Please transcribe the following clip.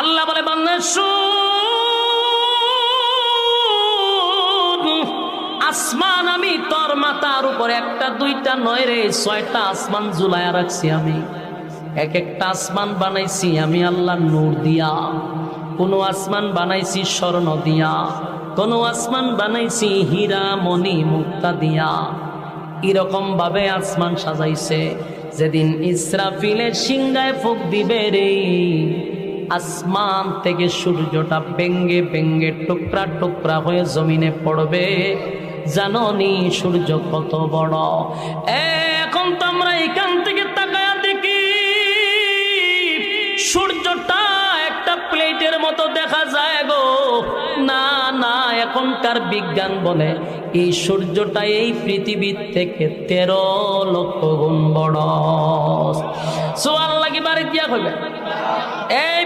আল্লাহ বলে বান্দা শুন, আসমান আমি তোর মাথার উপরে একটা দুইটা নয় রে 6টা আসমান ঝুলায়া রাখছি আমি। এক একটা আসমান বানাইছি আমি আল্লাহ নূর দিয়া, কোন আসমান বানাইছি স্বর্ণ দিয়া, কোন আসমান বানাইছি হীরা মণি মুক্তা দিয়া। এরকম ভাবে আসমান সাজাইছে, যেদিন ইসরাফিলের সিংহায় ফুঁক দিবে রে, আসমান থেকে সূর্যটা ভেঙ্গে ভেঙ্গে টুকরা টুকরা হয়ে জমিনে পড়বে। জাননি সূর্য কত বড়। এখন তো আমরা এখান থেকে তাকায়া দেখি সূর্যটা একটা প্লেটের মতো দেখা যায় গো। না না, এখনকার বিজ্ঞান বলে এই সূর্যটা এই পৃথিবীর থেকে 13 লক্ষ গুণ বড়। সুবহানাল্লাহ কি বাড়ি দিয়া কইবে? এই